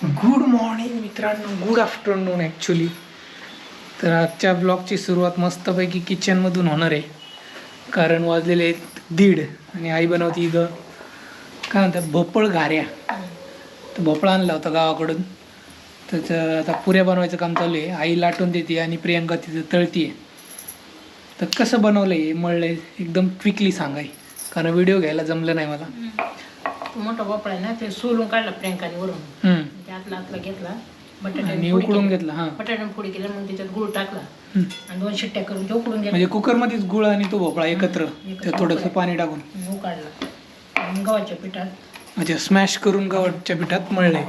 Good morning मित्रांनो, good afternoon actually. तर आजच्या ब्लॉगची सुरुवात मस्तपैकी किचनमधून होणार आहे, कारण वाजलेले आहेत 1:30 आणि आई बनवती इथं काय म्हणतात भोपळ घाऱ्या. तर भोपळा आणला होता गावाकडून, त्याचं आता पुऱ्या बनवायचं काम चालू आहे. आई लाटून देते आणि प्रियंका तिथं तळती आहे. तर कसं बनवलं आहे मळलं आहे एकदम क्विकली सांगाय, कारण व्हिडिओ घ्यायला जमलं नाही मला. मोठा भोपळा आहे ना, ते सोलून काढला प्रियंकाने वरून. त्यातला आतला घेतला, आणि उकडून घेतला. हां, बटाटा फोडी केला, मग त्याच्यात गुळ टाकला आणि 2 शिट्ट्या करून ते उकडून घेतला. म्हणजे कुकरमध्येच गुळ आणि तो भोपळा एकत्र त्यात थोडंसं पाणी टाकून उकाडला आणि गव्हाच्या पिठात अच्छा स्मॅश करून गव्हाच्या पिठात मळले.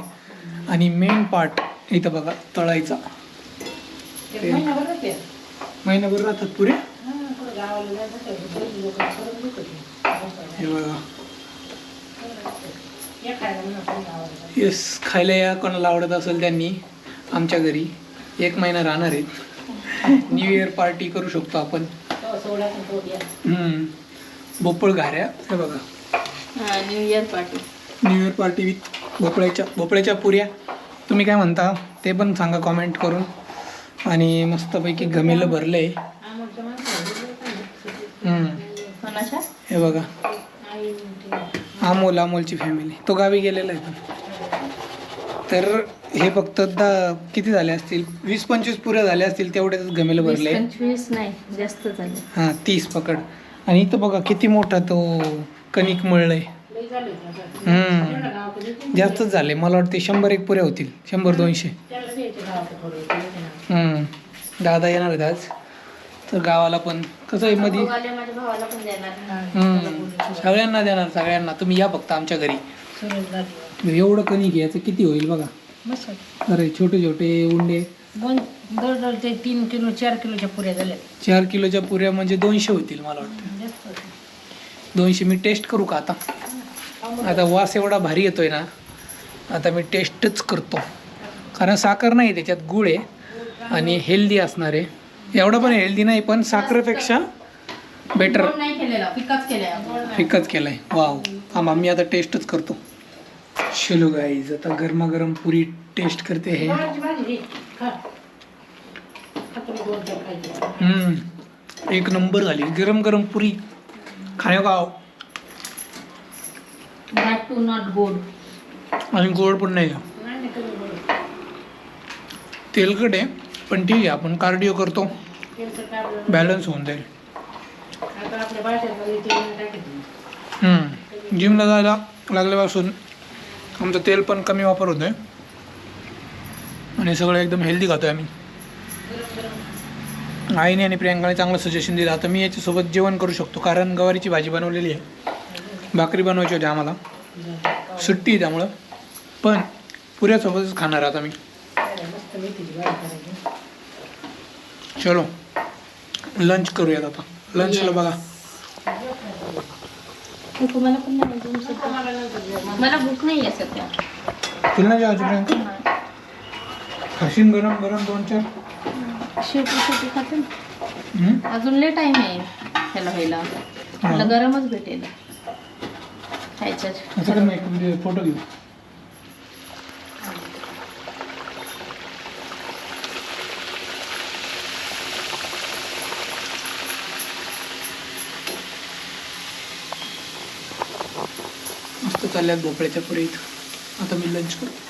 आणि मेन पार्ट इथं बघा, तळायचा. ते महिनाभर राहते. महिनाभर राहतात पुरे. पुढं गावाला जायचं तर लोक करून विकत हे बघा, या खायला म्हणून आपण गावाला येस, खायला या. कोणाला आवडत असेल त्यांनी आमच्या घरी 1 महिना राहणार आहेत. न्यू इयर पार्टी करू शकतो आपण. सोडा भोपळ घाऱ्या. हे बघा, new year party. New year party with भोपळ्याच्या पुऱ्या. तुम्ही काय म्हणता ते पण सांगा कॉमेंट करून. आणि मस्तपैकी घमेलं भरलं आहे. हे बघा, अमोलची फॅमिली, तो गावी गेलेला आहे. पण तर हे फक्त किती झाले असतील, 20-25 पुऱ्या झाल्या असतील, तेवढेच घमेलं भरले. 25 नाही, जास्त झाले. हां, 30 पकड. आणि इथं बघा किती मोठा तो कणिक मळलंय. जास्तच झाले, मला वाटते 100-1 पुऱ्या होतील, 100-200. दादा येणार आहेत आज, तर गावाला पण कसं आहे मध्ये सगळ्यांना देणार, सगळ्यांना. तुम्ही या फक्त आमच्या घरी. एवढं कणिक घ्यायचं किती होईल बघा. अरे छोटे छोटे उंडे 3 किलो 4 किलोच्या पुऱ्या झाल्या. 4 किलोच्या पुऱ्या म्हणजे 200 होतील मला वाटतं. 200. मी टेस्ट करू का आता? आता वास एवढा भारी येतोय ना, आता मी टेस्टच करतो. कारण साखर नाही त्याच्यात, गुळ आहे आणि हेल्दी असणार आहे. एवढं पण हेल्दी नाही, पण साखरेपेक्षा बेटर. फिक्काच केलाय. वाव. हा, मी आता टेस्टच करतो. चलो गाईज, आता गरमागरम पुरी टेस्ट करते हे. एक नंबर झाली गरम गरम पुरी. खाण्या गाव आणि गोड पण नाही, तेलकट आहे पण ठीक आहे. आपण कार्डिओ करतो, बॅलन्स होऊन जाईल. जिमला जायला लागल्यापासून आमचं तेल पण कमी वापर होतोय आणि सगळं एकदम हेल्दी खातोय आम्ही. आईने आणि प्रियंकाने चांगलं सजेशन दिलं. आता मी याच्यासोबत जेवण करू शकतो, कारण गवारीची भाजी बनवलेली आहे. भाकरी बनवायची होती आम्हाला, सुट्टी आहे त्यामुळं. पण पुऱ्यासोबतच खाणार आता मी. चलो लंच करूयात आता. लंचला बघा, मला भूक नाही आहे सध्या. तुला नाही जेवायची प्रियंका? खाशीन गरम गरम 2-4 शेवटी खाते ना. अजून लय टाइम आहे त्याला व्हायला. मला गरमच भेटेल खायच्या. एक फोटो घेऊ. मस्त चालल्यात भोपळ्याच्या पुढे इथं. आता मी लंच करतो.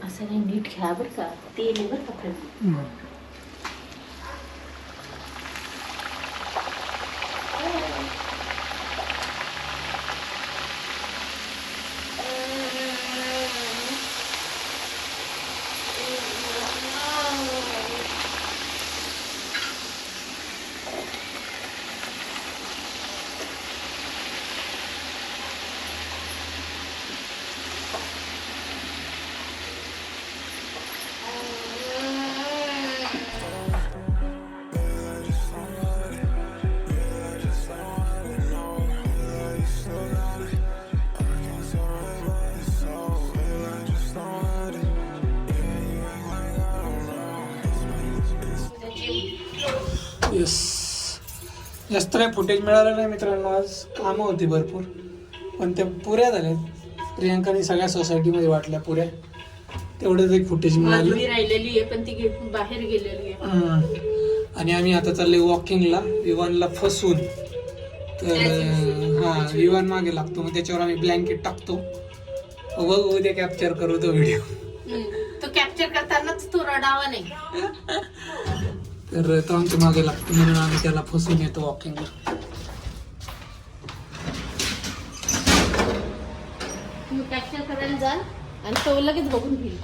असं नाही, नीट घ्या बरं का, तेल आहे बरं का. येस, जास्त काही फुटेज मिळालं नाही मित्रांनो. आज कामं होती भरपूर, पण त्या पुऱ्या झाल्या. प्रियांकाने सगळ्या सोसायटीमध्ये वाटल्या पुऱ्या, तेवढंच एक फुटेज मिळालं. माधुरी राहिलेली आहे पण ती बाहेर गेलेली आहे. आणि आम्ही आता चाललोय वॉकिंगला विवानला फसून. तर हा, विवान मागे लागतो, मग त्याच्यावर आम्ही ब्लँकेट टाकतो. बघ उद्या कॅप्चर करू तो व्हिडिओ. तो कॅप्चर करतानाच तो रडावा नाही. तर तो आमच्या मागे लागतो म्हणून आम्ही त्याला फसून येतो वॉकिंगला. तुम्ही कॅप्चर करायला जाल आणि तो लगेच बघून घेईल.